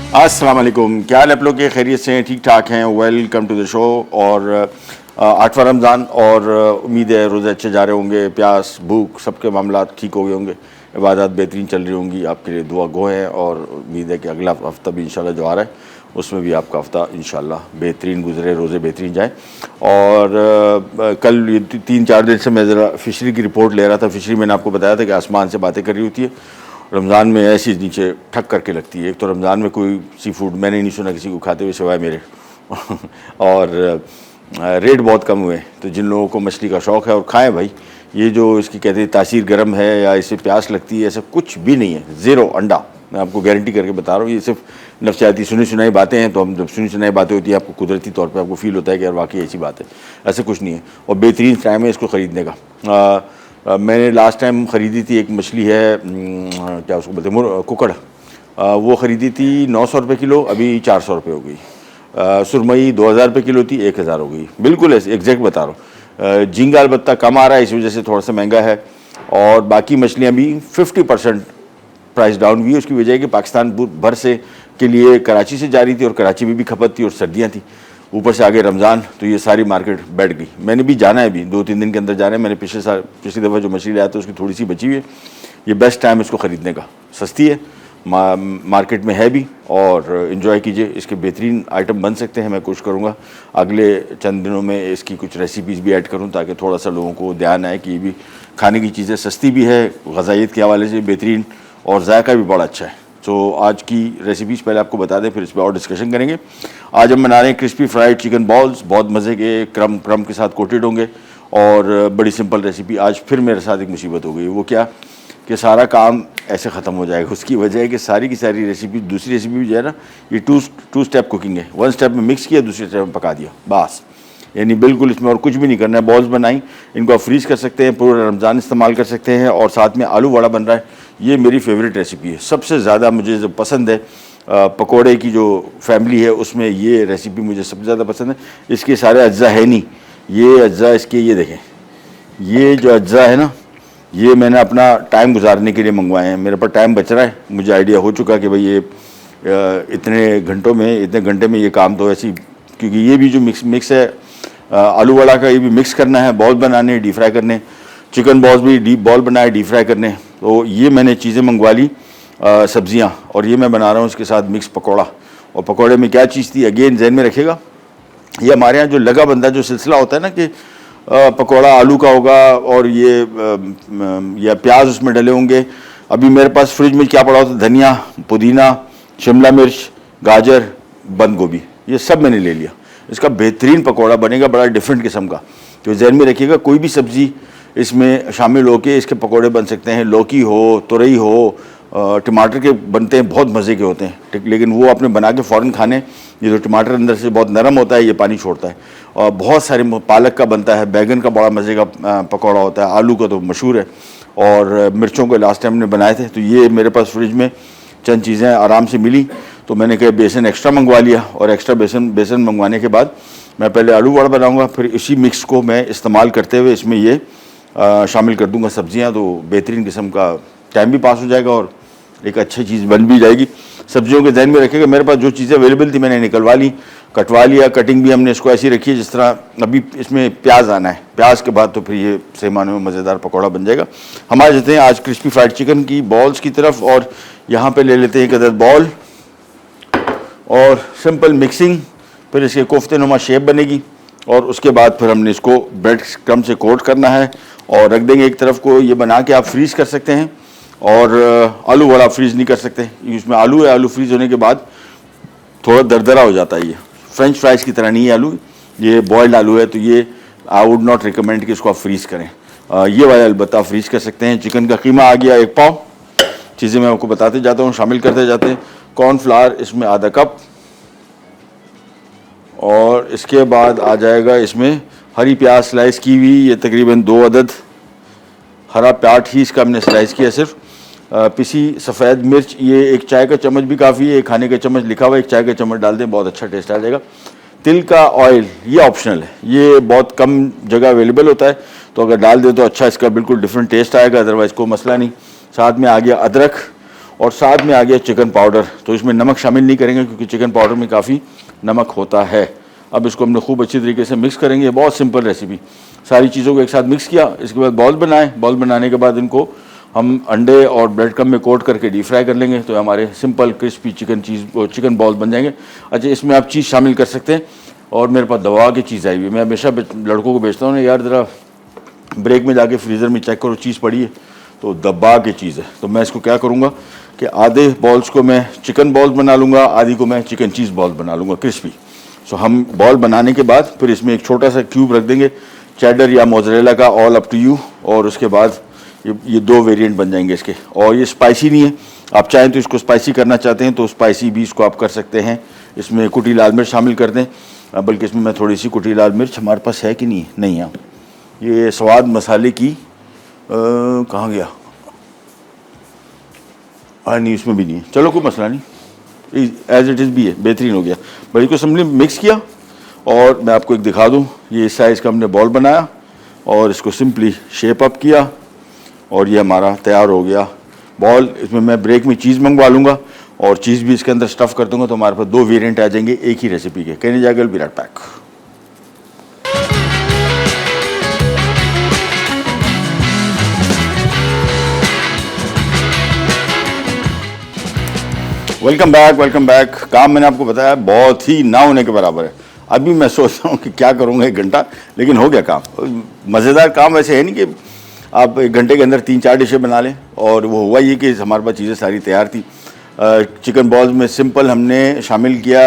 अस्सलाम वालेकुम, क्या हाल आप लोग के? खैरियत से हैं? ठीक ठाक हैं? Welcome to the show. और 8वां रमज़ान और उम्मीद है रोज़े अच्छे जा रहे होंगे, प्यास भूख सबके मामला ठीक हो गए होंगे, इबादत बेहतरीन चल रही होंगी, आपके लिए दुआ गो हैं। और उम्मीद है कि अगला हफ़्ता भी इंशाल्लाह जो आ रहा है उसमें भी आपका हफ़्ता इंशाल्लाह बेहतरीन गुजरे, रोज़े बेहतरीन जाए। और कल ये 3-4 दिन से मैं ज़रा फ़िशरी की रिपोर्ट ले रहा था। फ़िशरी मैंने आपको बताया था कि आसमान से बातें कर रही होती है, रमज़ान में ऐसी नीचे ठक करके लगती है। एक तो रमज़ान में कोई सी फूड मैंने नहीं सुना किसी को खाते हुए सिवाय मेरे और रेट बहुत कम हुए। तो जिन लोगों को मछली का शौक़ है और खाएं भाई, ये जो इसकी कहते हैं तासीर गर्म है या इससे प्यास लगती है, ऐसा कुछ भी नहीं है। ज़ीरो अंडा, मैं आपको गारंटी करके बता रहा हूँ। ये सिर्फ नफ्सियाती सुनी सुनाई बातें हैं। तो हम जब सुनी सुनाई बातें होती है आपको कुदरती तौर पर आपको फील होता है कि यार वाकई ऐसी बात है, ऐसा कुछ नहीं है। और बेहतरीन टाइम है इसको ख़रीदने का। मैंने लास्ट टाइम ख़रीदी थी एक मछली है, क्या उसको बोलते हैं, कुकड़। वो ख़रीदी थी 900 रुपये किलो, अभी 400 रुपये हो गई। सुरमई 2000 रुपये किलो थी, 1000 हो गई। बिल्कुल ऐसे एग्जैक्ट बता रहा हूँ। झींगा अलबत्ता कम आ रहा है, इस वजह से थोड़ा सा महंगा है। और बाकी मछलियाँ भी 50% प्राइस डाउन हुई है। उसकी वजह है कि पाकिस्तान भर से के लिए कराची से जा रही थी और कराची में भी खपत थी और सर्दियाँ थी, ऊपर से आगे रमज़ान, तो ये सारी मार्केट बैठ गई। मैंने भी जाना है, अभी 2-3 दिन के अंदर जाना है। मैंने पिछली दफ़ा जो मछली लाया था उसकी थोड़ी सी बची हुई है। ये बेस्ट टाइम इसको ख़रीदने का, सस्ती है, मार्केट में है भी, और इन्जॉय कीजिए। इसके बेहतरीन आइटम बन सकते हैं। मैं कोशिश करूँगा अगले चंद दिनों में इसकी कुछ रेसिपीज़ भी ऐड करूँ ताकि थोड़ा सा लोगों को ध्यान आए कि ये भी खाने की चीज़ें सस्ती भी है, ग़ज़ाइयत के हवाले से बेहतरीन, और जायका भी बड़ा अच्छा है। तो आज की रेसिपीज़ पहले आपको बता दें, फिर इस पर और डिस्कशन करेंगे। आज हम बना रहे हैं क्रिस्पी फ्राइड चिकन बॉल्स, बहुत मज़े के, क्रम के साथ कोटेड होंगे। और बड़ी सिंपल रेसिपी। आज फिर मेरे साथ एक मुसीबत हो गई। वो क्या कि सारा काम ऐसे ख़त्म हो जाएगा। उसकी वजह है कि सारी की सारी रेसिपी, दूसरी रेसिपी भी जो है ना, ये टू स्टेप कुकिंग है। 1 स्टेप में मिक्स किया, दूसरे स्टेप में पका दिया, बस। यानी बिल्कुल इसमें और कुछ भी नहीं करना है। बॉल्स बनाई, इनको आप फ्रीज़ कर सकते हैं, पूरा रमज़ान इस्तेमाल कर सकते हैं। और साथ में आलू वड़ा बन रहा है। ये मेरी फेवरेट रेसिपी है, सबसे ज़्यादा मुझे जो पसंद है, पकोड़े की जो फैमिली है उसमें ये रेसिपी मुझे सबसे ज़्यादा पसंद है। इसके सारे अज्जा है नहीं, ये अज्जा इसके, ये देखें, ये जो अज्जा है ना, ये मैंने अपना टाइम गुजारने के लिए मंगवाए हैं। मेरे पास टाइम बच रहा है, मुझे आइडिया हो चुका कि भाई ये इतने घंटे में ये काम तो ऐसी, क्योंकि ये भी जो मिक्स है आलू वड़ा का, ये भी मिक्स करना है, बॉल बनाने, डीप फ्राई करने। चिकन बॉल्स भी डीप बॉल बनाए, डीप फ्राई करने। तो ये मैंने चीज़ें मंगवा ली, सब्जियां, और ये मैं बना रहा हूँ इसके साथ मिक्स पकौड़ा। और पकौड़े में क्या चीज़ थी, अगेन जहन में रखिएगा, ये हमारे यहाँ जो लगा बंदा जो सिलसिला होता है ना कि पकौड़ा आलू का होगा और ये या प्याज उसमें डले होंगे। अभी मेरे पास फ्रिज में क्या पड़ा होता है, धनिया, पुदीना, शिमला मिर्च, गाजर, बंद गोभी, ये सब मैंने ले लिया। इसका बेहतरीन पकौड़ा बनेगा, बड़ा डिफरेंट किस्म का। तो जहन में रखिएगा, कोई भी सब्ज़ी इसमें शामिल होकर इसके पकौड़े बन सकते हैं। लौकी हो, तुरई हो, टमाटर के बनते हैं, बहुत मज़े के होते हैं, ठीक। लेकिन वो आपने बना के फ़ौरन खाने। ये जो टमाटर अंदर से बहुत नरम होता है, ये पानी छोड़ता है। और बहुत सारे, पालक का बनता है, बैगन का बड़ा मज़े का पकौड़ा होता है, आलू का तो मशहूर है, और मिर्चों के लास्ट टाइम हमने बनाए थे। तो ये मेरे पास फ्रिज में चंद चीज़ें आराम से मिली, तो मैंने कहा बेसन एक्स्ट्रा मंगवा लिया। और एक्स्ट्रा बेसन मंगवाने के बाद मैं पहले आलू वड़ा बनाऊँगा, फिर इसी मिक्स को मैं इस्तेमाल करते हुए इसमें ये शामिल कर दूंगा सब्जियां। तो बेहतरीन किस्म का टाइम भी पास हो जाएगा और एक अच्छी चीज़ बन भी जाएगी। सब्जियों के ध्यान में रखिएगा, मेरे पास जो चीज़ें अवेलेबल थी मैंने निकलवा ली, कटवा लिया। कटिंग भी हमने इसको ऐसी रखी है जिस तरह अभी इसमें प्याज आना है, प्याज के बाद तो फिर ये सही माने में मज़ेदार पकौड़ा बन जाएगा। हम आ जाते हैं आज क्रिस्पी फ्राइड चिकन की बॉल्स की तरफ। और यहाँ पर ले लेते हैं एक अदद बॉल, और सिंपल मिक्सिंग, फिर इसके कोफ्ते नुमा शेप बनेगी। और उसके बाद फिर हमने इसको ब्रेड क्रम से कोट करना है और रख देंगे एक तरफ को। ये बना के आप फ्रीज़ कर सकते हैं, और आलू वड़ा फ्रीज़ नहीं कर सकते, इसमें आलू है, आलू फ्रीज़ होने के बाद थोड़ा दरदरा हो जाता है। ये फ्रेंच फ्राइज़ की तरह नहीं है आलू, ये बॉयल्ड आलू है। तो ये आई वुड नॉट रिकमेंड कि इसको आप फ्रीज़ करें। ये वाला अलबत्ता फ्रीज़ कर सकते हैं। चिकन का कीमा आ गया 1 पाव। चीज़ें मैं आपको बताते जाता हूँ, शामिल करते जाते हैं। कॉर्नफ्लावर इसमें आधा कप, और इसके बाद आ जाएगा इसमें हरी प्याज स्लाइस की हुई, ये तकरीबन 2 अदद। हरा प्याज ही इसका हमने स्लाइस किया सिर्फ। पिसी सफ़ेद मिर्च, ये 1 चाय का चम्मच भी काफ़ी है, 1 खाने का चम्मच लिखा हुआ है, 1 चाय का चम्मच डाल दें, बहुत अच्छा टेस्ट आ जाएगा। तिल का ऑयल ये ऑप्शनल है, ये बहुत कम जगह अवेलेबल होता है, तो अगर डाल दें तो अच्छा, इसका बिल्कुल डिफरेंट टेस्ट आएगा, अदरवाइज़ कोई मसला नहीं। साथ में आ गया अदरक, और साथ में आ गया चिकन पाउडर। तो इसमें नमक शामिल नहीं करेंगे क्योंकि चिकन पाउडर में काफ़ी नमक होता है। अब इसको हमने खूब अच्छी तरीके से मिक्स करेंगे। बहुत सिंपल रेसिपी, सारी चीज़ों को एक साथ मिक्स किया। इसके बाद बॉल बनाए। बॉल बनाने के बाद इनको हम अंडे और ब्रेड क्रम्ब में कोट करके डीप फ्राई कर लेंगे। तो हमारे सिंपल क्रिस्पी चिकन बॉल बन जाएंगे। अच्छा, इसमें आप चीज़ शामिल कर सकते हैं। और मेरे पास दवा की चीज़ आई हुई है। मैं हमेशा लड़कों को बेचता हूँ ना, यार ज़रा ब्रेक में जाके फ्रीज़र में चेक करो चीज़ पड़ी है, तो दबा की चीज़ है। तो मैं इसको क्या करूँगा कि आधे बॉल्स को मैं चिकन बॉल्स बना लूँगा, आधी को मैं चिकन चीज़ बॉल्स बना लूँगा क्रिस्पी। सो हम बॉल बनाने के बाद फिर इसमें एक छोटा सा क्यूब रख देंगे चेडर या मोज़रेला का, ऑल अप टू यू। और उसके बाद ये दो वेरिएंट बन जाएंगे इसके। और ये स्पाइसी नहीं है, आप चाहें तो इसको स्पाइसी करना चाहते हैं तो स्पाइसी भी इसको आप कर सकते हैं। इसमें कुटी लाल मिर्च शामिल कर दें, बल्कि इसमें मैं थोड़ी सी कुटी लाल मिर्च, हमारे पास है कि नहीं है, नहीं है। ये स्वाद मसाले की कहाँ गया, नहीं इसमें भी नहीं है। चलो कोई मसला नहीं, एज इट इज़ भी है, बेहतरीन हो गया। बड़ी को सिंपली मिक्स किया। और मैं आपको एक दिखा दूँ, ये इस साइज़ का हमने बॉल बनाया और इसको सिंपली शेप अप किया और ये हमारा तैयार हो गया बॉल। इसमें मैं ब्रेक में चीज़ मंगवा लूँगा और चीज़ भी इसके अंदर स्टफ़ कर दूँगा। तो हमारे पास दो वेरिएंट आ जाएंगे एक ही रेसिपी के। कहने जाएगा will be right back. Welcome back, welcome back. काम मैंने आपको बताया बहुत ही ना होने के बराबर है। अभी मैं सोच रहा हूँ कि क्या करूँगा 1 घंटा, लेकिन हो गया काम। मज़ेदार काम वैसे है नहीं कि आप 1 घंटे के अंदर 3-4 डिशें बना लें। और वो हुआ ये कि हमारे पास चीज़ें सारी तैयार थी। चिकन बॉल्स में सिंपल हमने शामिल किया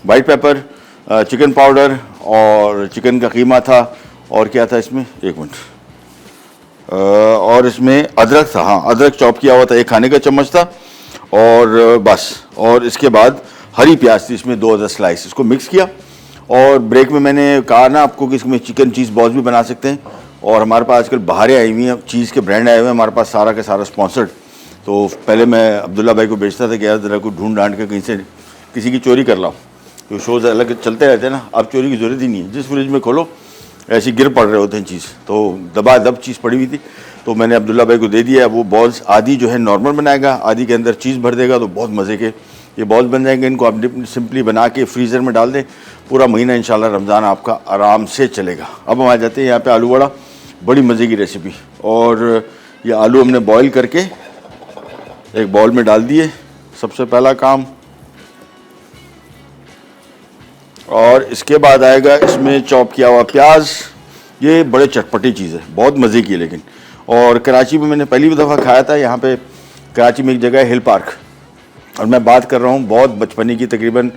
वाइट पेपर, चिकन पाउडर और चिकन का कीमा था। और क्या था इसमें, 1 मिनट, और इसमें अदरक था। हाँ, अदरक चॉप किया हुआ था, 1 खाने का चम्मच था। और बस, और इसके बाद हरी प्याज थी, इसमें 2 स्लाइस। इसको मिक्स किया। और ब्रेक में मैंने कहा ना आपको कि इसमें चिकन चीज़ बॉल्स भी बना सकते हैं। और हमारे पास आजकल बाहरें आई हुई हैं, चीज़ के ब्रांड आए हुए हैं हमारे पास, सारा के सारा स्पॉन्सर्ड। तो पहले मैं अब्दुल्ला भाई को बेचता था कि यार ज़रा को ढूंढ ढांड के कहीं से किसी की चोरी कर लाओ, तो शोज़ अलग चलते रहते हैं ना। अब चोरी की ज़रूरत ही नहीं है, जिस फ्रिज में खोलो ऐसी गिर पड़ रहे होते हैं चीज़। तो दबा दब चीज़ पड़ी हुई थी, तो मैंने अब्दुल्ला भाई को दे दिया। वो बॉल्स आधी जो है नॉर्मल बनाएगा, आधी के अंदर चीज़ भर देगा, तो बहुत मज़े के ये बॉल्स बन जाएंगे। इनको आप सिंपली बना के फ्रीज़र में डाल दें, पूरा महीना इंशाल्लाह रमज़ान आपका आराम से चलेगा। अब हम आ जाते हैं यहाँ पे आलू वड़ा, बड़ी मज़े की रेसिपी। और ये आलू हमने बॉईल करके एक बाउल में डाल दिए, सबसे पहला काम। और इसके बाद आएगा इसमें चॉप किया हुआ प्याज। ये बड़े चटपटी चीज़ है, बहुत मज़े की है लेकिन। और कराची में मैंने पहली दफ़ा खाया था। यहाँ पे कराची में एक जगह है हिल पार्क, और मैं बात कर रहा हूँ बहुत बचपने की, तकरीबन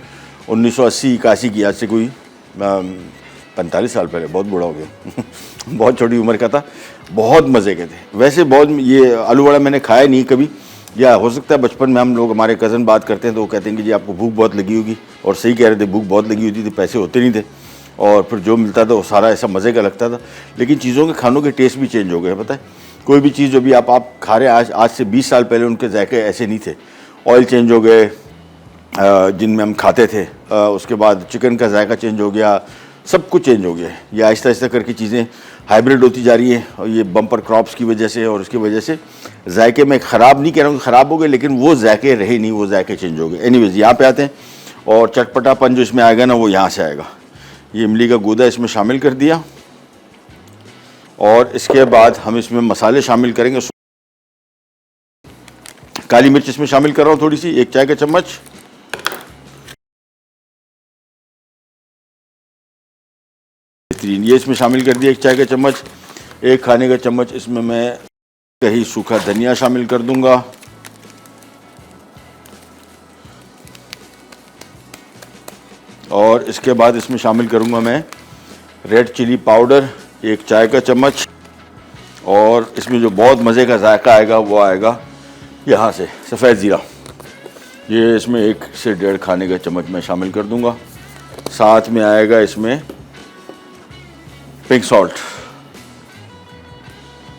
1980-81 की, आज से कोई 45 साल पहले, बहुत बूढ़ा हो गया बहुत छोटी उम्र का था। बहुत मज़े के थे वैसे। बहुत ये आलू वड़ा मैंने खाया नहीं कभी, या हो सकता है बचपन में हम लोग, हमारे कज़न बात करते हैं तो वो कहते हैं कि जी आपको भूख बहुत लगी होगी। और सही कह रहे थे, भूख बहुत लगी होती थी, पैसे होते नहीं थे, और फिर जो मिलता था वो सारा ऐसा मज़े का लगता था। लेकिन चीज़ों के खानों के टेस्ट भी चेंज हो गए, पता है। कोई भी चीज़ जो भी आप खा रहे हैं आज से 20 साल पहले उनके जायके ऐसे नहीं थे। ऑयल चेंज हो गए जिनमें हम खाते थे, उसके बाद चिकन का जायका चेंज हो गया, सब कुछ चेंज हो गया है। ये आहिस्ता आहिस्ता करके चीज़ें हाइब्रिड होती जा रही है, और ये बम्पर क्रॉप्स की वजह से, और उसकी वजह से जायके में ख़राब नहीं कह रहा हूँ कि ख़राब हो गए, लेकिन वो जायके रहे नहीं, वो जायके चेंज हो गए। एनीवेज यहाँ पे आते हैं, और चटपटापन जो इसमें आएगा ना वो यहाँ से आएगा। ये इमली का गूदा इसमें शामिल कर दिया। और इसके बाद हम इसमें मसाले शामिल करेंगे। काली मिर्च इसमें शामिल कर रहा हूँ थोड़ी सी, 1 चाय का चम्मच। ये इसमें शामिल कर दिया 1 चाय का चम्मच। 1 खाने का चम्मच इसमें मैं कहीं सूखा धनिया शामिल कर दूंगा। और इसके बाद इसमें शामिल करूंगा मैं रेड चिली पाउडर 1 चाय का चम्मच। और इसमें जो बहुत मज़े का जायका आएगा वो आएगा यहाँ से सफ़ेद ज़ीरा। ये इसमें 1 से 1.5 खाने का चम्मच मैं शामिल कर दूंगा। साथ में आएगा इसमें पिंक सॉल्ट।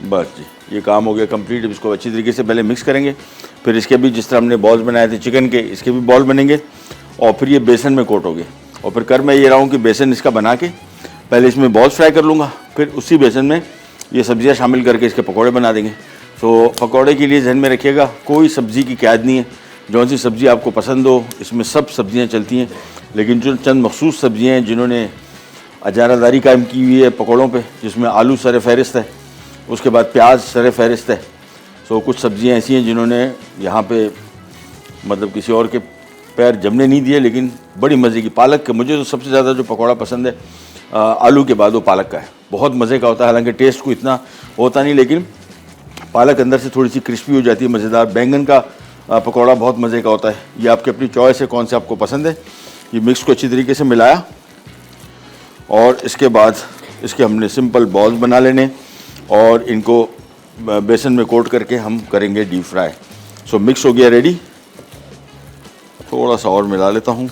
बस जी, ये काम हो गया कंप्लीट। अब इसको अच्छी तरीके से पहले मिक्स करेंगे, फिर इसके भी जिस तरह हमने बॉल्स बनाए थे चिकन के, इसके भी बॉल बनेंगे, और फिर ये बेसन में कोट हो गए। और फिर कर मैं ये रहा हूँ कि बेसन इसका बना के पहले इसमें बॉल्स फ्राई कर लूँगा, फिर उसी बेसन में ये सब्जियाँ शामिल करके इसके पकौड़े बना देंगे। तो पकौड़े के लिए जहन में रखिएगा, कोई सब्ज़ी की कैद नहीं है, जौन सी सब्ज़ी आपको पसंद हो, इसमें सब सब्ज़ियाँ चलती हैं। लेकिन जो चंद मखसूस सब्ज़ियाँ हैं जिन्होंने अजारादारी कायम की हुई है पकौड़ों पे, जिसमें आलू सर फहरिस्त है, उसके बाद प्याज सर फहरिस्त है। तो कुछ सब्ज़ियाँ ऐसी हैं जिन्होंने यहाँ पे मतलब किसी और के पैर जमने नहीं दिए, लेकिन बड़ी मज़े की। पालक का मुझे तो सबसे ज़्यादा जो पकौड़ा पसंद है आलू के बाद वो पालक का है, बहुत मज़े का होता है। हालांकि टेस्ट को इतना होता नहीं, लेकिन पालक अंदर से थोड़ी सी क्रिस्पी हो जाती है, मज़ेदार। बैंगन का पकौड़ा बहुत मज़े का होता है। ये आपकी अपनी चॉइस है कौन से आपको पसंद है। ये मिक्स को अच्छी तरीके से मिलाया और इसके बाद इसके हमने सिंपल बॉल्स बना लेने और इनको बेसन में कोट करके हम करेंगे डीप फ्राई। सो मिक्स हो गया रेडी। थोड़ा सा और मिला लेता हूँ।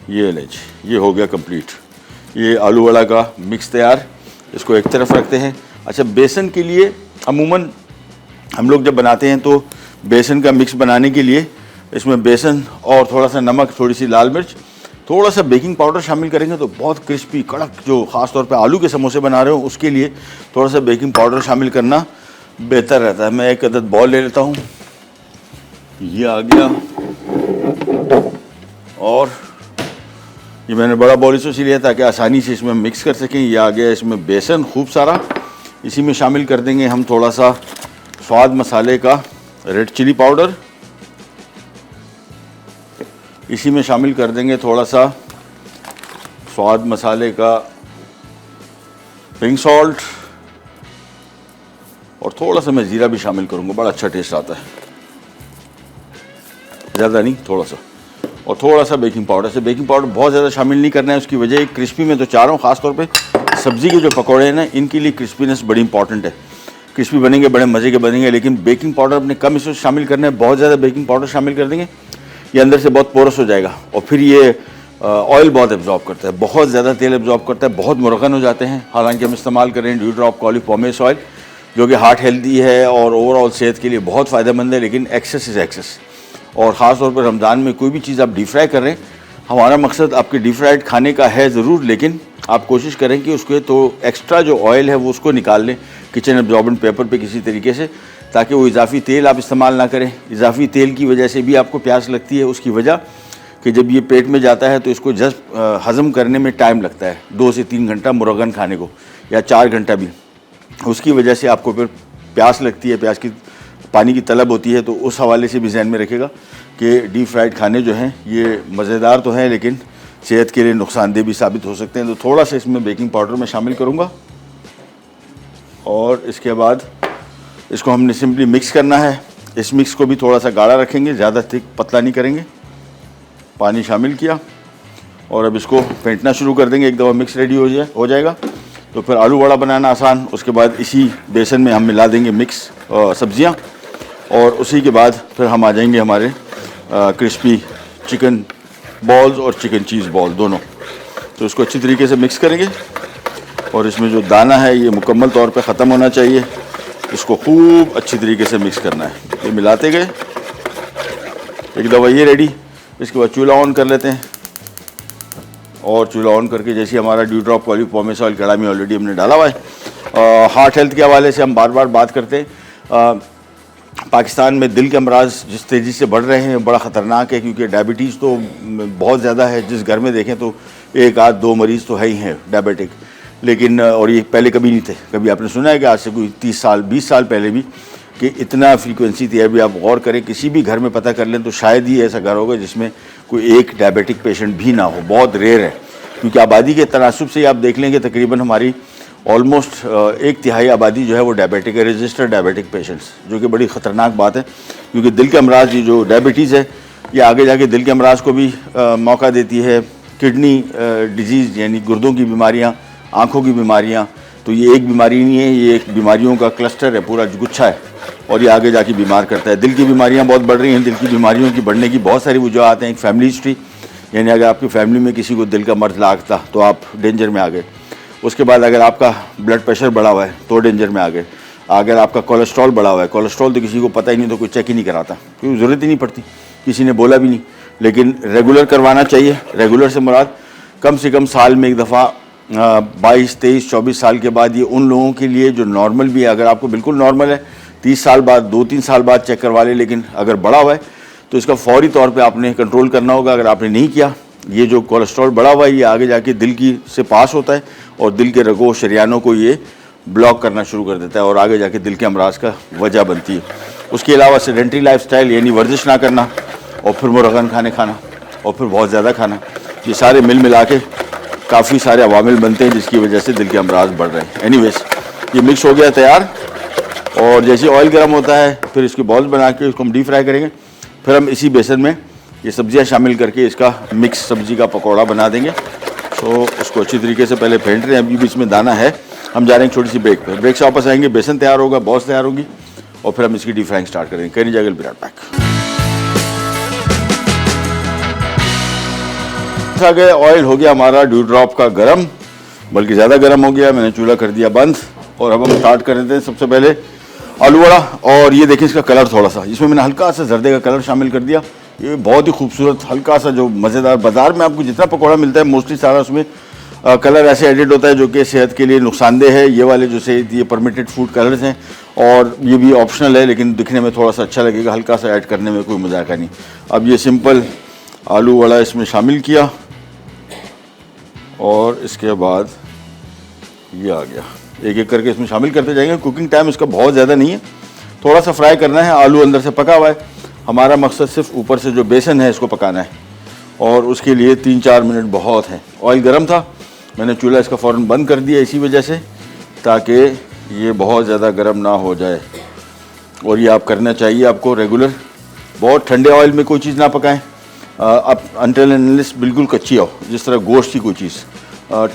ये ले जी, ये हो गया कंप्लीट। ये आलू वड़ा का मिक्स तैयार, इसको एक तरफ रखते हैं। अच्छा, बेसन के लिए अमूमन हम लोग जब बनाते हैं तो बेसन का मिक्स बनाने के लिए इसमें बेसन और थोड़ा सा नमक, थोड़ी सी लाल मिर्च, थोड़ा सा बेकिंग पाउडर शामिल करेंगे तो बहुत क्रिस्पी कड़क, जो ख़ास तौर पे आलू के समोसे बना रहे हो उसके लिए थोड़ा सा बेकिंग पाउडर शामिल करना बेहतर रहता है। मैं एक अदद बॉल ले लेता हूँ, ये आ गया। और ये मैंने बड़ा बॉल इसलिए लिया ताकि आसानी से इसमें मिक्स कर सकें। ये आ गया इसमें बेसन खूब सारा। इसी में शामिल कर देंगे हम थोड़ा सा स्वाद मसाले का रेड चिली पाउडर। इसी में शामिल कर देंगे थोड़ा सा स्वाद मसाले का पिंक सॉल्ट और थोड़ा सा मैं ज़ीरा भी शामिल करूँगा, बड़ा अच्छा टेस्ट आता है। ज़्यादा नहीं, थोड़ा सा। और थोड़ा सा बेकिंग पाउडर। से बेकिंग पाउडर बहुत ज़्यादा शामिल नहीं करना है, उसकी वजह क्रिस्पी में तो चाह रहा हूँ। ख़ासतौर पे सब्ज़ी के जो पकौड़े हैं ना, इनके लिए क्रिस्पीनेस बड़ी इंपॉर्टेंट है। क्रिस्पी बनेंगे, बड़े मज़े के बनेंगे, लेकिन बेकिंग पाउडर अपने कम इसमें शामिल करना है। बहुत ज़्यादा बेकिंग पाउडर शामिल कर देंगे, ये अंदर से बहुत पोरस हो जाएगा और फिर ये ऑयल बहुत एब्जॉर्ब करता है, बहुत ज़्यादा तेल एब्जॉर्ब करता है, बहुत मुरगन हो जाते हैं। हालांकि हम इस्तेमाल करें ड्यू ड्रॉप ऑलिव पॉमेस ऑयल, जो कि हार्ट हेल्दी है और ओवरऑल सेहत के लिए बहुत फ़ायदेमंद है, लेकिन एक्सेस इज़ एक्सेस। और ख़ास तौर पर रमज़ान में कोई भी चीज़ आप डीप फ्राई कर रहे हैं, हमारा मकसद आपके डीप फ्राइड खाने का है ज़रूर, लेकिन आप कोशिश करें कि उसके तो एक्स्ट्रा जो ऑयल है वो उसको निकाल लें किचन एब्जॉर्बेंट पेपर पे किसी तरीके से, ताकि वो इजाफी तेल आप इस्तेमाल ना करें। इजाफी तेल की वजह से भी आपको प्यास लगती है, उसकी वजह कि जब ये पेट में जाता है तो इसको जस्ट हज़म करने में टाइम लगता है, 2 से 3 घंटा मुरगन खाने को, या 4 घंटा भी। उसकी वजह से आपको फिर प्यास लगती है, प्यास की पानी की तलब होती है। तो उस हवाले से भी ज़हन में रखिएगा कि डीप फ्राइड खाने जो हैं ये मज़ेदार तो हैं, लेकिन सेहत के लिए नुकसानदेह भी साबित हो सकते हैं। तो थोड़ा सा इसमें बेकिंग पाउडर मैं शामिल करूँगा और इसके बाद इसको हमने सिंपली मिक्स करना है। इस मिक्स को भी थोड़ा सा गाढ़ा रखेंगे, ज़्यादा थिक पतला नहीं करेंगे। पानी शामिल किया और अब इसको फेंटना शुरू कर देंगे। एक दफ़ा मिक्स रेडी हो जाएगा तो फिर आलू वड़ा बनाना आसान। उसके बाद इसी बेसन में हम मिला देंगे मिक्स सब्जियां और उसी के बाद फिर हम आ जाएंगे हमारे क्रिस्पी चिकन बॉल्स और चिकन चीज़ बॉल दोनों। तो इसको अच्छी तरीके से मिक्स करेंगे और इसमें जो दाना है ये मुकम्मल तौर पे ख़त्म होना चाहिए। इसको खूब अच्छी तरीके से मिक्स करना है। ये मिलाते गए, एक दफ़ा ये रेडी। इसके बाद चूल्हा ऑन कर लेते हैं और चूल्हा ऑन करके जैसे हमारा ड्यू ड्रॉप ऑलिव पॉमेस ऑयल कढ़ाई में ऑलरेडी हमने डाला हुआ है। हार्ट हेल्थ के हवाले से हम बार बार बात करते हैं। पाकिस्तान में दिल के अमराज जिस तेज़ी से बढ़ रहे हैं बड़ा ख़तरनाक है, क्योंकि डायबिटीज़ तो बहुत ज़्यादा है। जिस घर में देखें तो 1 आध 2 मरीज़ तो है ही हैं डायबिटिक। लेकिन और ये पहले कभी नहीं थे। कभी आपने सुना है कि आज से कोई 30 साल 20 साल पहले भी कि इतना फ्रीक्वेंसी थी? अभी आप गौर करें, किसी भी घर में पता कर लें तो शायद ही ऐसा घर होगा जिसमें कोई एक डायबिटिक पेशेंट भी ना हो। बहुत रेयर है, क्योंकि आबादी के तनासुब से आप देख लेंगे तकरीबन हमारी ऑलमोस्ट 1/3 आबादी जो है वो डायबिटिक है, रजिस्टर्ड डायबिटिक पेशेंट्स, जो कि बड़ी ख़तरनाक बात है। क्योंकि दिल के अमराज ये जो डायबिटीज़ है ये आगे जाके दिल के अमराज को भी मौका देती है। किडनी डिजीज़ यानी गुर्दों की बीमारियाँ, आँखों की बीमारियाँ, तो ये एक बीमारी नहीं है, ये एक बीमारियों का क्लस्टर है, पूरा गुच्छा है और ये आगे जाके बीमार करता है। दिल की बीमारियाँ बहुत बढ़ रही हैं। दिल की बीमारियों की बढ़ने की बहुत सारी वजूहत हैं। एक फैमिली हिस्ट्री, यानी अगर आपकी फैमिली में किसी को दिल का मर्ज लागता तो आप डेंजर में आ गए। उसके बाद अगर आपका ब्लड प्रेशर बढ़ा हुआ है तो डेंजर में आ गए। अगर आपका कोलेस्ट्रॉल बढ़ा हुआ है, कोलेस्ट्रॉल तो किसी को पता ही नहीं, तो कोई चेक ही नहीं कराता, क्योंकि ज़रूरत ही नहीं पड़ती, किसी ने बोला भी नहीं। लेकिन रेगुलर करवाना चाहिए। रेगुलर से मुराद कम से कम साल में एक दफ़ा 22, 23, 24 साल के बाद। ये उन लोगों के लिए जो नॉर्मल भी है, अगर आपको बिल्कुल नॉर्मल है 30 साल बाद 2-3 साल बाद चेक करवा लें, लेकिन अगर बढ़ा हुआ है तो इसका फौरी तौर पे आपने कंट्रोल करना होगा। अगर आपने नहीं किया, ये जो कोलेस्ट्रॉल बढ़ा हुआ है ये आगे जाके दिल की से पास होता है और दिल के रगों शरियानों को ये ब्लॉक करना शुरू कर देता है और आगे जाके दिल के अमराज का वजह बनती है। उसके अलावा सेडेंटरी लाइफस्टाइल यानी वर्जिश ना करना और फिर मुर्गन खाने खाना और फिर बहुत ज़्यादा खाना, ये सारे मिल मिला के काफ़ी सारे अवामिल बनते हैं जिसकी वजह से दिल के अमराज बढ़ रहे हैं। एनीवेज, ये मिक्स हो गया तैयार, और जैसे ऑयल गर्म होता है फिर इसके बॉल्स बना के उसको हम डीप फ्राई करेंगे। फिर हम इसी बेसन में ये सब्जियां शामिल करके इसका मिक्स सब्जी का पकौड़ा बना देंगे। तो उसको अच्छी तरीके से पहले फेंट रहे हैं, अभी भी इसमें दाना है। हम जा रहे हैं छोटी सी ब्रेक पे, ब्रेक से वापस आएंगे, बेसन तैयार होगा, बॉल्स तैयार होगी और फिर हम इसकी डीप फ्राइंग स्टार्ट करेंगे। कहीं नहीं जाएगा, विल बी राइट बैक। आ गया ऑयल, हो गया हमारा ड्यू ड्रॉप का गरम, बल्कि ज़्यादा गर्म हो गया। मैंने चूल्हा कर दिया बंद और अब हम स्टार्ट कर देते हैं। सबसे पहले आलू वड़ा, और ये देखिए इसका कलर थोड़ा सा, इसमें मैंने हल्का सा जर्दे का कलर शामिल कर दिया। ये बहुत ही खूबसूरत हल्का सा जो मज़ेदार, बाज़ार में आपको जितना पकौड़ा मिलता है मोस्टली सारा उसमें कलर ऐसे एडिट होता है जो कि सेहत के लिए नुकसानदेह है। ये वाले जो से ये परमिटेड फूड कलर्स हैं और ये भी ऑप्शनल है, लेकिन दिखने में थोड़ा सा अच्छा लगेगा, हल्का सा ऐड करने में कोई मजाका नहीं। अब ये सिंपल आलू वड़ा इसमें शामिल किया और इसके बाद ये आ गया, एक एक करके इसमें शामिल करते जाएंगे। कुकिंग टाइम इसका बहुत ज़्यादा नहीं है, थोड़ा सा फ्राई करना है। आलू अंदर से पका हुआ है, हमारा मकसद सिर्फ ऊपर से जो बेसन है इसको पकाना है और उसके लिए 3-4 मिनट बहुत है। ऑयल गर्म था, मैंने चूल्हा इसका फ़ौरन बंद कर दिया इसी वजह से, ताकि ये बहुत ज़्यादा गर्म ना हो जाए। और ये आप करना चाहिए आपको रेगुलर। बहुत ठंडे ऑयल में कोई चीज़ ना पकाएं, आप अनटिल अनलेस बिल्कुल कच्ची हो, जिस तरह गोश्त की कोई चीज़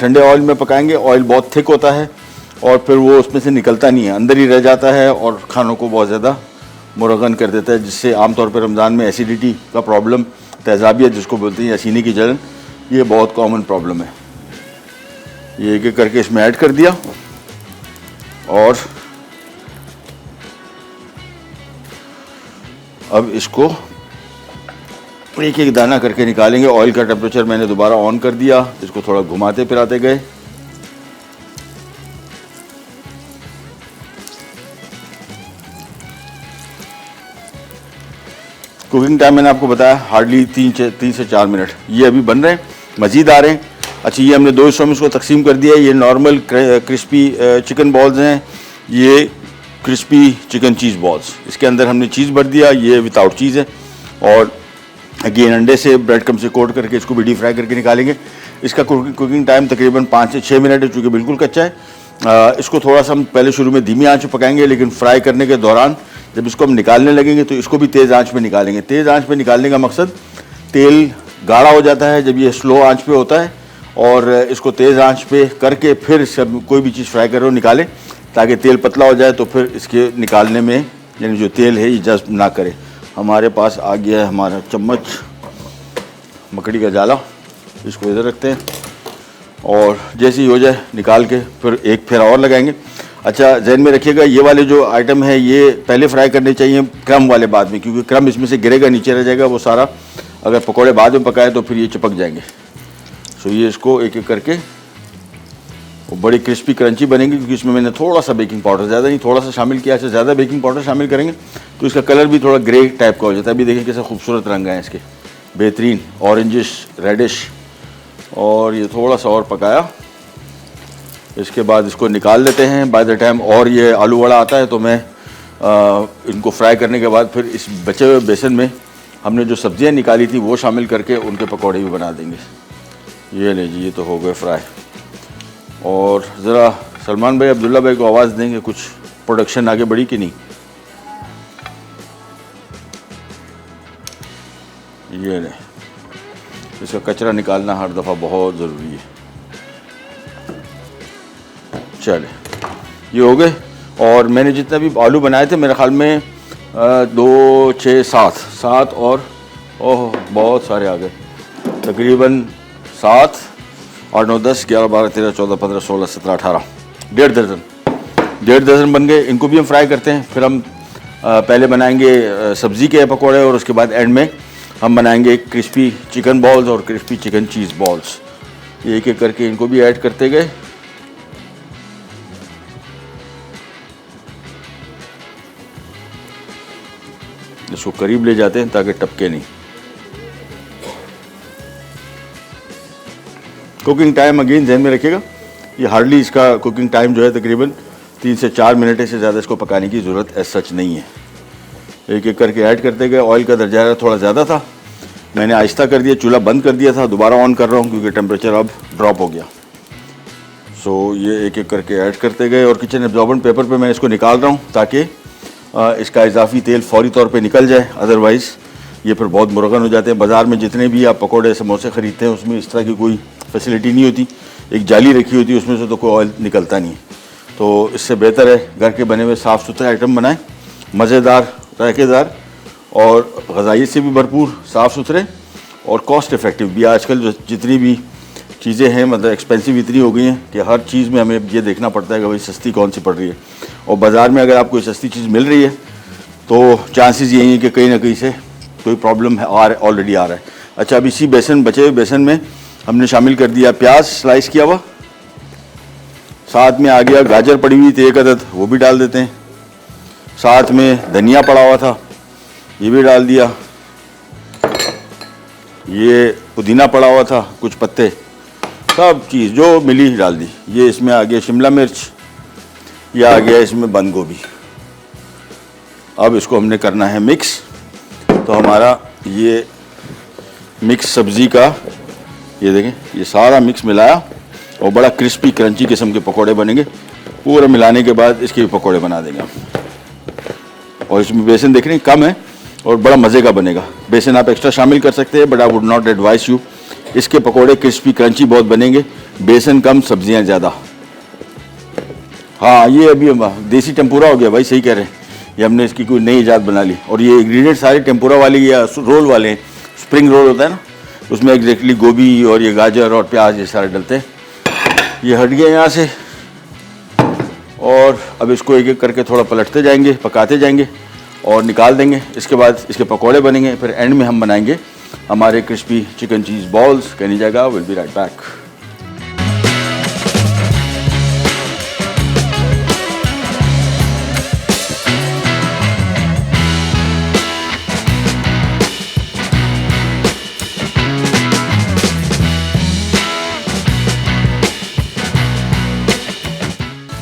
ठंडे ऑयल में पकाएंगे, ऑयल बहुत थिक होता है और फिर वो उसमें से निकलता नहीं है, अंदर ही रह जाता है और खानों को बहुत ज़्यादा मुरगन कर देता है, जिससे आमतौर पर रमज़ान में एसिडिटी का प्रॉब्लम, तेज़ाबियत जिसको बोलते हैं या सीने की जलन, ये बहुत कॉमन प्रॉब्लम है। ये एक एक करके इसमें ऐड कर दिया और अब इसको एक एक दाना करके निकालेंगे। ऑयल का टेम्परेचर मैंने दोबारा ऑन कर दिया, इसको थोड़ा घुमाते फिराते गए। कुकिंग टाइम मैंने आपको बताया हार्डली 3 से 4 मिनट। ये अभी बन रहे हैं, मज़ीद आ रहे हैं। अच्छा, ये हमने 2 हिस्सों में इसको तकसीम कर दिया है। ये नॉर्मल क्रिस्पी चिकन बॉल्स हैं, ये क्रिस्पी चिकन चीज़ बॉल्स, इसके अंदर हमने चीज़ भर दिया। ये विदाउट चीज़ है और अगेन अंडे से ब्रेड क्रम्ब से कोट करके इसको भी डीप फ्राई करके निकालेंगे। इसका कुकिंग टाइम तकरीबन 5 से 6 मिनट है, चूँकि बिल्कुल कच्चा है। इसको थोड़ा सा हम पहले शुरू में धीमी आंच पर पकाएंगे, लेकिन फ्राई करने के दौरान जब इसको हम निकालने लगेंगे तो इसको भी तेज़ आंच पे निकालेंगे। तेज़ आंच पे निकालने का मकसद, तेल गाढ़ा हो जाता है जब ये स्लो आंच पे होता है, और इसको तेज़ आंच पे करके फिर सब कोई भी चीज़ फ्राई करो निकालें, ताकि तेल पतला हो जाए तो फिर इसके निकालने में यानी जो तेल है ये जज्ब ना करे। हमारे पास आ गया है हमारा चम्मच, मकड़ी का जाला, इसको इधर रखते हैं और जैसे ही हो जाए निकाल के फिर एक फेरा और लगाएंगे। अच्छा, जहन में रखिएगा ये वाले जो आइटम है ये पहले फ्राई करने चाहिए, क्रम वाले बाद में, क्योंकि क्रम इसमें से गिरेगा, नीचे रह जाएगा वो सारा। अगर पकौड़े बाद में पकाए तो फिर ये चिपक जाएंगे। सो ये इसको एक एक करके, वो बड़ी क्रिस्पी क्रंची बनेगी, क्योंकि इसमें मैंने थोड़ा सा बेकिंग पाउडर, ज़्यादा नहीं थोड़ा सा शामिल किया। अच्छा, ज़्यादा बेकिंग पाउडर शामिल करेंगे तो इसका कलर भी थोड़ा ग्रे टाइप का हो जाता है। अभी देखिए कैसा खूबसूरत रंग है इसके, बेहतरीन ऑरेंजिश रेडिश। और ये थोड़ा सा और पकाया, इसके बाद इसको निकाल लेते हैं। बाय द टाइम और ये आलू वड़ा आता है तो मैं इनको फ्राई करने के बाद फिर इस बचे हुए बेसन में हमने जो सब्जियां निकाली थी वो शामिल करके उनके पकौड़े भी बना देंगे। ये ले जी, ये तो हो गए फ्राई। और ज़रा सलमान भाई, अब्दुल्ला भाई को आवाज़ देंगे, कुछ प्रोडक्शन आगे बढ़ी कि नहीं। ये ले, इसका कचरा निकालना हर दफ़ा बहुत ज़रूरी है। चले, ये हो गए। और मैंने जितना भी आलू बनाए थे मेरे ख्याल में 2, 6, 7 और ओह बहुत सारे आ गए, तकरीबन 7, 8, 9, 10, 11, 12, 13, 14, 15, 16, 17, 18, 1.5 दर्जन बन गए। इनको भी हम फ्राई करते हैं। फिर हम पहले बनाएंगे सब्ज़ी के पकौड़े और उसके बाद एंड में हम बनाएंगे क्रिस्पी चिकन बॉल्स और क्रिस्पी चिकन चीज़ बॉल्स। ये एक एक करके इनको भी ऐड करते गए। इसको करीब ले जाते हैं ताकि टपके नहीं। कुकिंग टाइम अगेन ध्यान में रखिएगा, ये हार्डली इसका कुकिंग टाइम जो है तकरीबन 3 से 4 मिनट से ज़्यादा इसको पकाने की ज़रूरत एज सच नहीं है। एक एक करके ऐड करते गए। ऑयल का दर्जा थोड़ा ज़्यादा था, मैंने आहिस्ता कर दिया, चूल्हा बंद कर दिया था, दोबारा ऑन कर रहा हूँ क्योंकि टेम्परेचर अब ड्रॉप हो गया। सो ये एक एक करके ऐड करते गए और किचन एब्जॉर्बेंट पेपर पे मैं इसको निकाल रहा हूँ ताकि इसका इजाफी तेल फौरी तौर पे निकल जाए, अदरवाइज़ ये फिर बहुत मुरगन हो जाते हैं। बाज़ार में जितने भी आप पकौड़े समोसे ख़रीदते हैं उसमें इस तरह की कोई फैसिलिटी नहीं होती, एक जाली रखी होती है उसमें से तो कोई ऑयल निकलता नहीं। तो इससे बेहतर है घर के बने हुए साफ़ सुथरे आइटम बनाएं, मज़ेदार, जायकेदार और ग़ज़ाइयत से भी भरपूर, साफ़ सुथरे और कॉस्ट इफ़ेक्टिव भी। आजकल जो जितनी भी चीज़ें हैं मतलब एक्सपेंसिव इतनी हो गई हैं कि हर चीज़ में हमें ये देखना पड़ता है कि भाई सस्ती कौन सी पड़ रही है। और बाज़ार में अगर आपको सस्ती चीज़ मिल रही है तो चांसेस यही हैं कि कहीं ना कहीं से कोई प्रॉब्लम है ऑलरेडी आ रहा है। अच्छा, अब इसी बचे हुए बेसन में हमने शामिल कर दिया प्याज स्लाइस किया हुआ, साथ में आ गया गाजर पड़ी हुई थी 1 अदद, वो भी डाल देते हैं। साथ में धनिया पड़ा हुआ था, ये भी डाल दिया। ये पुदीना पड़ा हुआ था, कुछ पत्ते, सब चीज़ जो मिली डाल दी। ये इसमें आ गया शिमला मिर्च, ये आ गया इसमें बंद गोभी। अब इसको हमने करना है मिक्स। तो हमारा ये मिक्स सब्ज़ी का ये देखें ये सारा मिक्स मिलाया और बड़ा क्रिस्पी क्रंची किस्म के पकोड़े बनेंगे। पूरा मिलाने के बाद इसके भी पकोड़े बना देंगे हम। और इसमें बेसन देख रहे हैं कम है और बड़ा मज़े का बनेगा। बेसन आप एक्स्ट्रा शामिल कर सकते हैं but I would not advice you. इसके पकोड़े क्रिस्पी क्रंची बहुत बनेंगे, बेसन कम सब्जियां ज़्यादा। हाँ, ये अभी देसी टेम्पुरा हो गया भाई, सही कह रहे हैं, ये हमने इसकी कोई नई ईजाद बना ली। और ये इंग्रेडिएंट सारे टेम्पुरा वाले या रोल वाले हैं, स्प्रिंग रोल होता है ना, उसमें एग्जैक्टली गोभी और ये गाजर और प्याज ये सारे डलते हैं। ये हट गया यहाँ से और अब इसको एक एक करके थोड़ा पलटते जाएंगे, पकाते जाएंगे और निकाल देंगे। इसके बाद इसके पकोड़े बनेंगे, फिर एंड में हम बनाएंगे हमारे क्रिस्पी चिकन चीज़ बॉल्स। कहनी जाएगा विल बी राइट बैक।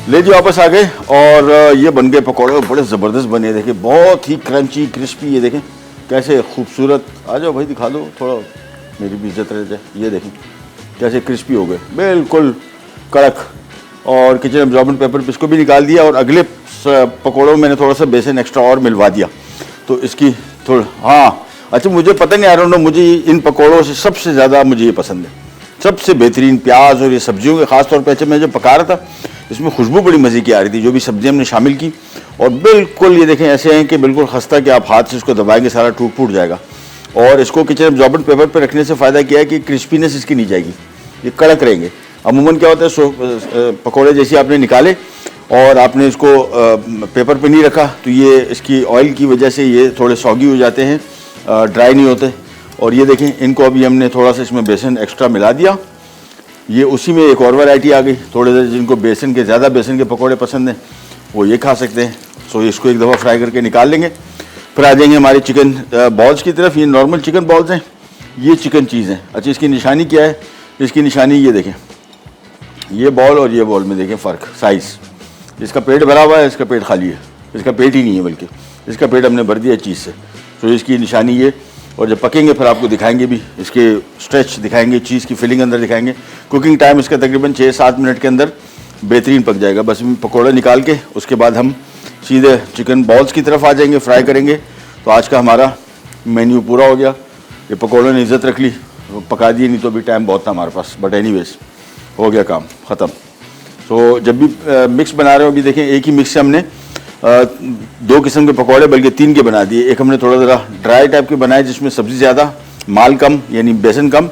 ले जी वापस आ गए और ये बन गए पकौड़े, बड़े ज़बरदस्त बने। देखिए बहुत ही क्रंची क्रिस्पी, ये देखें कैसे खूबसूरत। आ जाओ भाई दिखा दो, थोड़ा मेरी भी इज्जत रह जाए। ये देखें कैसे क्रिस्पी हो गए, बिल्कुल कड़क। और किचन एब्जॉर्बेंट पेपर पे इसको भी निकाल दिया और अगले पकौड़ों में मैंने थोड़ा सा बेसन एक्स्ट्रा और मिलवा दिया तो इसकी थोड़ा। हाँ अच्छा, मुझे पता नहीं, आई डोंट नो, मुझे इन पकौड़ों से सबसे ज़्यादा मुझे ये पसंद है, सबसे बेहतरीन प्याज और ये सब्जियों के ख़ास तौर पर। अच्छा, मैं जब पका रहा था इसमें खुशबू बड़ी मज़े की आ रही थी, जो भी सब्ज़ी हमने शामिल की। और बिल्कुल ये देखें ऐसे हैं कि बिल्कुल खस्ता कि आप हाथ से इसको दबाएंगे सारा टूट फूट जाएगा। और इसको किचन एब्जॉर्बेंट पेपर पे रखने से फ़ायदा क्या है कि क्रिस्पीनेस इसकी नहीं जाएगी, ये कड़क रहेंगे। अमूमन क्या होता है पकौड़े जैसे आपने निकाले और आपने इसको पेपर पे नहीं रखा तो ये इसकी ऑयल की वजह से ये थोड़े सॉगी हो जाते हैं, ड्राई नहीं होते। और ये देखें इनको अभी हमने थोड़ा सा इसमें बेसन एक्स्ट्रा मिला दिया। ये उसी में एक और वैरायटी आ गई, थोड़े देर जिनको बेसन के ज़्यादा बेसन के पकोड़े पसंद हैं वो ये खा सकते हैं। सो इसको एक दफ़ा फ्राई करके निकाल लेंगे। फिर आ जाएंगे हमारे चिकन बॉल्स की तरफ। ये नॉर्मल चिकन बॉल्स हैं, ये चिकन चीज़ हैं। अच्छा, इसकी निशानी क्या है? इसकी निशानी ये देखें, ये बॉल और ये बॉल में देखें फ़र्क, साइज़। इसका पेट भरा हुआ है, इसका पेट खाली है। इसका पेट ही नहीं है बल्कि इसका पेट हमने भर दिया चीज़ से। तो इसकी निशानी ये। और जब पकेंगे फिर आपको दिखाएंगे भी, इसके स्ट्रेच दिखाएंगे, चीज़ की फिलिंग अंदर दिखाएंगे। कुकिंग टाइम इसका तकरीबन 6-7 मिनट के अंदर बेहतरीन पक जाएगा। बस पकौड़े निकाल के उसके बाद हम सीधे चिकन बॉल्स की तरफ आ जाएंगे, फ्राई करेंगे। तो आज का हमारा मेन्यू पूरा हो गया। ये पकौड़ों ने इज़्ज़त रख ली, पका दिए, नहीं तो अभी टाइम बहुत था हमारे पास। बट एनीवेज हो गया काम ख़त्म। तो जब भी मिक्स बना रहे हो, अभी देखें एक ही मिक्स से हमने 2 किस्म के पकौड़े बल्कि 3 के बना दिए। एक हमने थोड़ा ज़रा ड्राई टाइप के बनाए जिसमें सब्ज़ी ज़्यादा, माल कम यानी बेसन कम,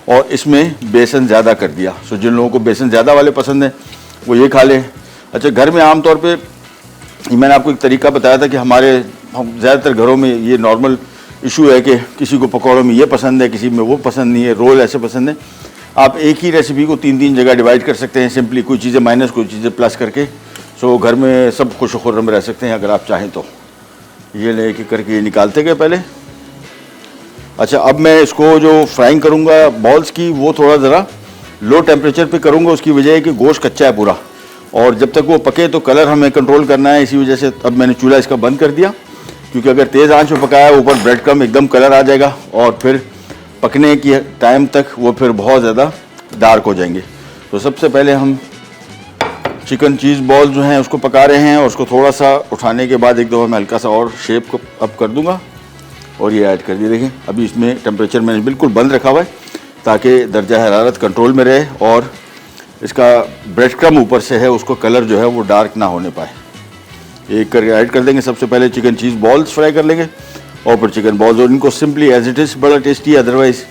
और इसमें बेसन ज़्यादा कर दिया। सो जिन लोगों को बेसन ज़्यादा वाले पसंद हैं वो ये खा लें। अच्छा, घर में आम तौर पे मैंने आपको एक तरीका बताया था कि हम ज़्यादातर घरों में ये नॉर्मल इशू है कि किसी को पकौड़ों में ये पसंद है, किसी में वो पसंद नहीं है, रोल ऐसे पसंद है। आप एक ही रेसिपी को 3-3 जगह डिवाइड कर सकते हैं सिंपली, कोई चीज़ें माइनस कोई चीज़ें प्लस करके। सो घर में सब खुश खुर्रम रह सकते हैं अगर आप चाहें तो। ये लेके करके ये निकालते गए पहले। अच्छा, अब मैं इसको जो फ्राइंग करूँगा बॉल्स की, वो थोड़ा ज़रा लो टेम्परेचर पे करूँगा। उसकी वजह है कि गोश्त कच्चा है पूरा, और जब तक वो पके तो कलर हमें कंट्रोल करना है। इसी वजह से अब मैंने चूल्हा इसका बंद कर दिया, क्योंकि अगर तेज़ आंच में पकाया ऊपर ब्रेड क्रम्ब एकदम कलर आ जाएगा और फिर पकने की टाइम तक वो फिर बहुत ज़्यादा डार्क हो जाएंगे। तो सबसे पहले हम चिकन चीज़ बॉल जो हैं उसको पका रहे हैं, और उसको थोड़ा सा उठाने के बाद एक दफ़ा मैं हल्का सा और शेप को अप कर दूंगा और ये ऐड कर दिए। देखें अभी इसमें टेम्परेचर मैंने बिल्कुल बंद रखा हुआ है ताकि दर्जा हरारत कंट्रोल में रहे, और इसका ब्रेड क्रम्ब ऊपर से है उसको कलर जो है वो डार्क ना होने पाए। एक करके ऐड कर देंगे। सबसे पहले चिकन चीज़ बॉल्स फ्राई कर लेंगे और फिर चिकन बॉल्स, और इनको सिंपली एज इट इज़ बड़ा टेस्टी है। Otherwise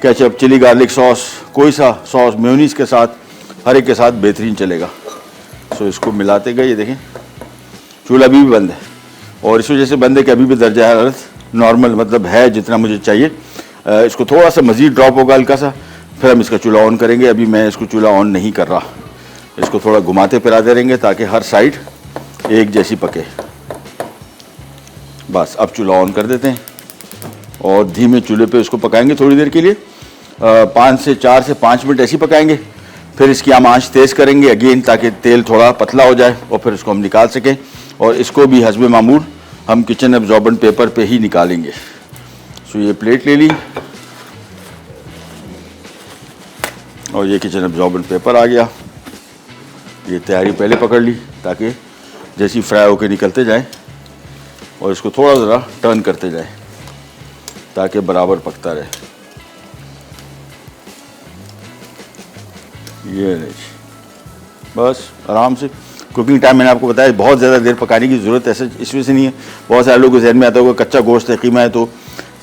ketchup, chilli garlic sauce, कोई सा सॉस, मेयोनीज के साथ, हर एक के साथ बेहतरीन चलेगा। सो इसको मिलाते गए। ये देखें चूल्हा अभी भी बंद है, और इस वजह से बंद है कि अभी भी दर्जा हरारत नॉर्मल मतलब है जितना मुझे चाहिए। इसको थोड़ा सा मज़ीद ड्रॉप होगा हल्का सा, फिर हम इसका चूल्हा ऑन करेंगे। अभी मैं इसको चूल्हा ऑन नहीं कर रहा, इसको थोड़ा घुमाते फिराते रहेंगे ताकि हर साइड एक जैसी पके। बस अब चूल्हा ऑन कर देते हैं और धीमे चूल्हे पे इसको पकाएंगे थोड़ी देर के लिए, 4 से 5 मिनट ऐसे ही पकाएंगे। फिर इसकी हम आंच तेज़ करेंगे अगेन ताकि तेल थोड़ा पतला हो जाए और फिर इसको हम निकाल सकें। और इसको भी हस्बे मामूल हम किचन एब्जॉर्बेंट पेपर पे ही निकालेंगे। सो ये प्लेट ले ली और ये किचन एब्जॉर्बेंट पेपर आ गया। ये तैयारी पहले पकड़ ली ताकि जैसी फ्राई होकर निकलते जाए, और इसको थोड़ा ज़रा टर्न करते जाए ताकि बराबर पकता रहे। ये बस आराम से कुकिंग टाइम मैंने आपको बताया बहुत ज़्यादा देर पकाने की ज़रूरत ऐसे इसमें से नहीं है। बहुत सारे लोगों के जहन में आता होगा कच्चा गोश्त है, कीमा है, तो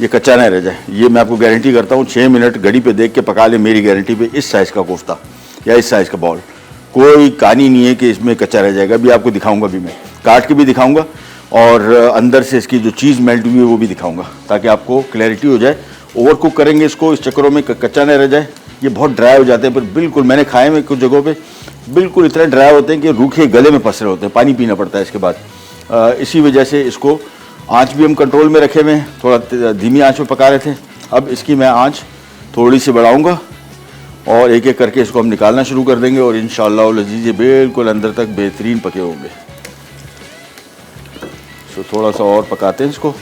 ये कच्चा ना रह जाए। ये मैं आपको गारंटी करता हूँ 6 मिनट घड़ी पे देख के पका ले, मेरी गारंटी पे, इस साइज़ का कोफ्ता या इस साइज़ का बॉल, कोई कहानी नहीं है कि इसमें कच्चा रह जाएगा। अभी आपको दिखाऊंगा, भी मैं काट के भी दिखाऊंगा और अंदर से इसकी जो चीज़ मेल्ट हुई है वो भी दिखाऊंगा ताकि आपको क्लैरिटी हो जाए। ओवर कुक करेंगे इसको इस चक्करों में कच्चा न रह जाए। ये बहुत ड्राई हो जाते हैं, पर बिल्कुल मैंने खाए में कुछ जगहों पे बिल्कुल इतने ड्राई होते हैं कि रूखे गले में फंस रहे होते हैं, पानी पीना पड़ता है इसके बाद। इसी वजह से इसको आंच भी हम कंट्रोल में रखे हुए हैं, थोड़ा धीमी आंच में पका रहे थे। अब इसकी मैं आंच थोड़ी सी बढ़ाऊंगा और एक एक करके इसको हम निकालना शुरू कर देंगे, और इंशाअल्लाह लजीज बिल्कुल अंदर तक बेहतरीन पके होंगे। तो थोड़ा सा और पकाते हैं इसको।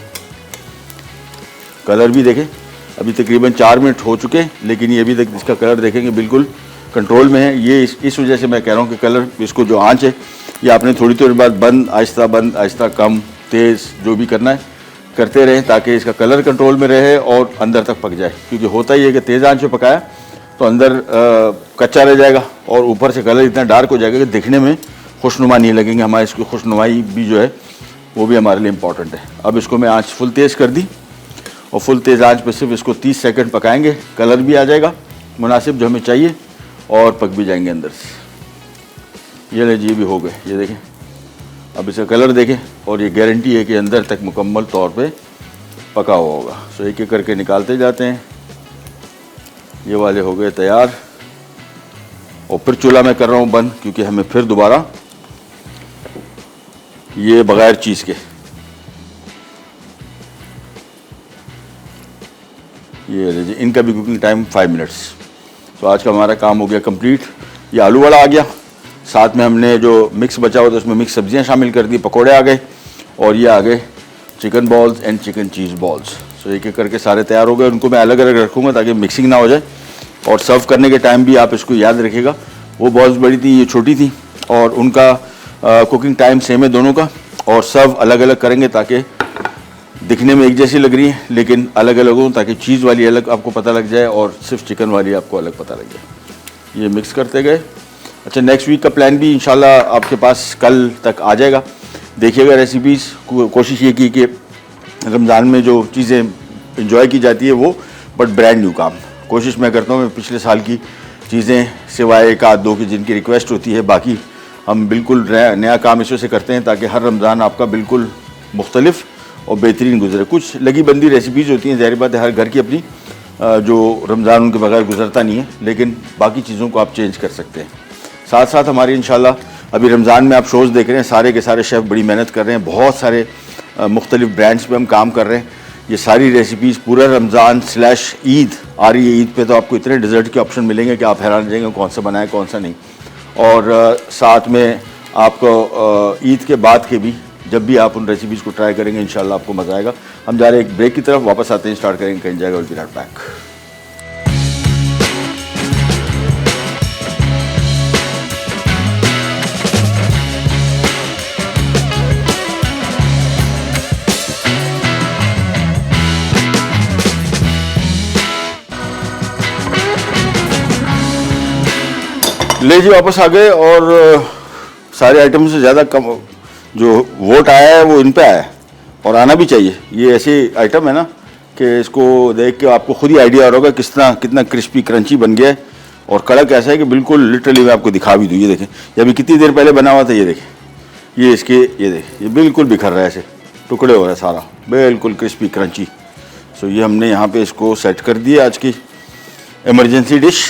कलर भी देखें, अभी तकरीबन 4 मिनट हो चुके हैं, लेकिन ये अभी तक इसका कलर देखेंगे बिल्कुल कंट्रोल में है। ये इस वजह से मैं कह रहा हूँ कि कलर, इसको जो आंच है ये आपने थोड़ी देर बाद बंद आहिस्ता कम तेज़ जो भी करना है करते रहें ताकि इसका कलर कंट्रोल में रहे और अंदर तक पक जाए। क्योंकि होता ही है कि तेज़ आंच पे पकाया तो अंदर कच्चा रह जाएगा और ऊपर से कलर इतना डार्क हो जाएगा कि दिखने में खुशनुमा नहीं लगेंगे। हमारी इसकी खुशनुमाई भी जो है वो भी हमारे लिए इम्पॉर्टेंट है। अब इसको मैं आंच फुल तेज़ कर दी और फुल तेज़ आंच पे सिर्फ इसको 30 सेकंड पकाएंगे। कलर भी आ जाएगा मुनासिब जो हमें चाहिए और पक भी जाएंगे अंदर से। ये ले जी भी हो गए, ये देखें। अब इसका कलर देखें और ये गारंटी है कि अंदर तक मुकम्मल तौर पे पका हुआ होगा। सो एक एक करके निकालते जाते हैं। ये वाले हो गए तैयार और फिर चूल्हा मैं कर रहा हूँ बंद क्योंकि हमें फिर दोबारा ये बग़ैर चीज़ के ये इनका भी कुकिंग टाइम 5 मिनट्स। तो आज का हमारा काम हो गया कंप्लीट। ये आलू वाला आ गया, साथ में हमने जो मिक्स बचा हुआ था उसमें मिक्स सब्जियां शामिल कर दी, पकोड़े आ गए और ये आ गए chicken balls and chicken cheese balls. So एक एक करके सारे तैयार हो गए। उनको मैं अलग अलग रखूँगा ताकि मिक्सिंग ना हो जाए। और सर्व करने के टाइम भी आप इसको याद रखिएगा, वो बॉल्स बड़ी थी, ये छोटी थी, और उनका कुकिंग टाइम सेम है दोनों का। और सर्व अलग अलग करेंगे ताकि दिखने में एक जैसी लग रही है लेकिन अलग अलग हो, ताकि चीज़ वाली अलग आपको पता लग जाए और सिर्फ चिकन वाली आपको अलग पता लग जाए। ये मिक्स करते गए। अच्छा, नेक्स्ट वीक का प्लान भी इंशाल्लाह आपके पास कल तक आ जाएगा। देखिएगा रेसिपीज़। कोशिश ये की कि रमज़ान में जो चीज़ें इंजॉय की जाती है वो बट ब्रांड न्यू काम कोशिश मैं करता हूँ। पिछले साल की चीज़ें सिवाय एक आध दो की जिनकी रिक्वेस्ट होती है, बाकी हम बिल्कुल नया काम इस वजह से करते हैं ताकि हर रमज़ान आपका बिल्कुल मुख्तलिफ और बेहतरीन गुजरे। कुछ लगी बंदी रेसिपीज़ होती हैं, ज़ाहिर बात है हर घर की अपनी, जो रमज़ान उनके बगैर गुजरता नहीं है, लेकिन बाकी चीज़ों को आप चेंज कर सकते हैं। साथ साथ हमारी इंशाल्लाह अभी रमज़ान में आप शोज़ देख रहे हैं, सारे के सारे शेफ़ बड़ी मेहनत कर रहे हैं। बहुत सारे मुख्तलिफ ब्रांड्स पे हम काम कर रहे हैं। ये सारी रेसिपीज़ पूरा रमज़ान / ईद आ रही है, ईद पे तो आपको इतने डिज़र्ट के ऑप्शन मिलेंगे कि आप हैरान रहेंगे कौन सा बनाए कौन सा नहीं। और साथ में आपको ईद के बाद के भी जब भी आप उन रेसिपीज़ को ट्राई करेंगे इंशाल्लाह आपको मज़ा आएगा। हम जा रहे हैं एक ब्रेक की तरफ, वापस आते हैं, स्टार्ट करेंगे कहीं जाएगा, विल बी राइट बैक। ले जी वापस आ गए और सारे आइटम से ज़्यादा कम जो वोट आया है वो इन पे आया है और आना भी चाहिए। ये ऐसे आइटम है ना कि इसको देख के आपको खुद ही आइडिया आ रहा होगा कितना क्रिस्पी क्रंची बन गया है और कड़क ऐसा है कि बिल्कुल लिटरली मैं आपको दिखा भी दूँ। ये देखें, ये अभी कितनी देर पहले बना हुआ था, ये देखें, ये इसके ये देखें, ये बिल्कुल बिखर रहा है, ऐसे टुकड़े हो रहा है सारा, बिल्कुल क्रिस्पी क्रंची। सो ये हमने यहाँ पे इसको सेट कर दिया आज की इमरजेंसी डिश।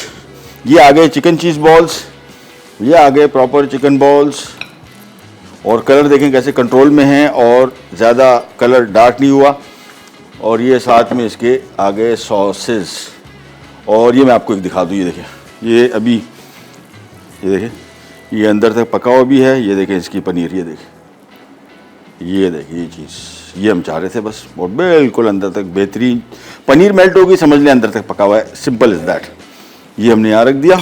ये आ गए चिकन चीज़ बॉल्स, ये आ गए प्रॉपर चिकन बॉल्स और कलर देखें कैसे कंट्रोल में हैं और ज़्यादा कलर डार्क नहीं हुआ। और ये साथ में इसके आ गए सॉसेस और ये मैं आपको एक दिखा दूँ, ये देखें, ये अभी ये देखें ये अंदर तक पका हुआ भी है। ये देखें इसकी पनीर, ये देखें, ये देखें, ये चीज़ ये हम चाह रहे थे बस, और बिल्कुल अंदर तक बेहतरीन पनीर मेल्ट होगी, समझ लें अंदर तक पका हुआ है, सिंपल इज़ दैट। ये हमने यहाँ रख दिया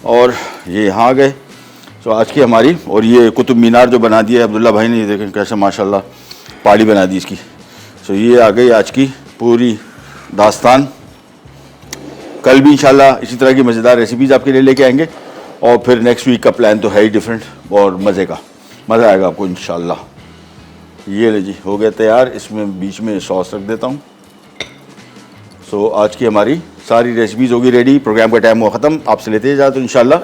और ये यहाँ आ गए। तो आज की हमारी, और ये कुतुब मीनार जो बना दिया है अब्दुल्ला भाई ने, ये देखें कैसे माशाल्लाह पहाड़ी बना दी इसकी। तो ये आ गई आज की पूरी दास्तान। कल भी इंशाल्लाह इसी तरह की मज़ेदार रेसिपीज़ आपके लिए लेके आएंगे और फिर नेक्स्ट वीक का प्लान तो है ही डिफरेंट और मज़े का, मज़ा आएगा आपको इंशाल्लाह। ये ले जी हो गया तैयार, इसमें बीच में सॉस रख देता हूँ। सो आज की हमारी सारी रेसिपीज़ होगी रेडी, प्रोग्राम का टाइम हुआ ख़त्म, आपसे लेते जाते इंशाल्लाह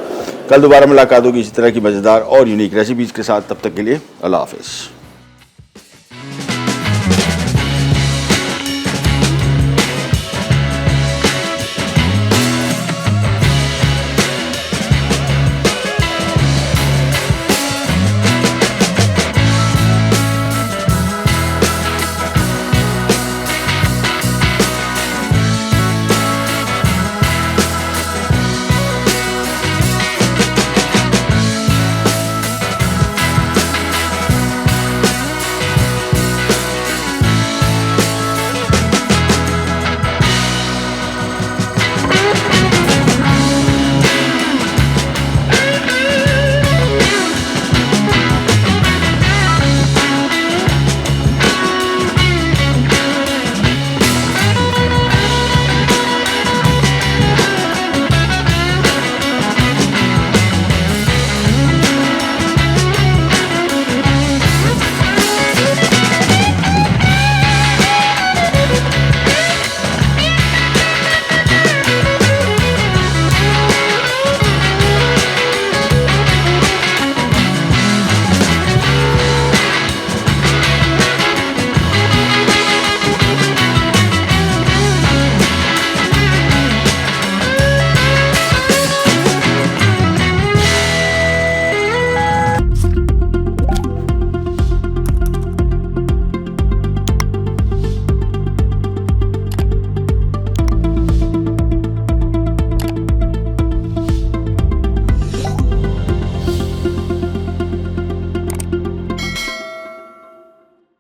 कल दोबारा मुलाकात होगी इसी तरह की मज़ेदार और यूनिक रेसिपीज़ के साथ। तब तक के लिए अल्लाह हाफ़िज़।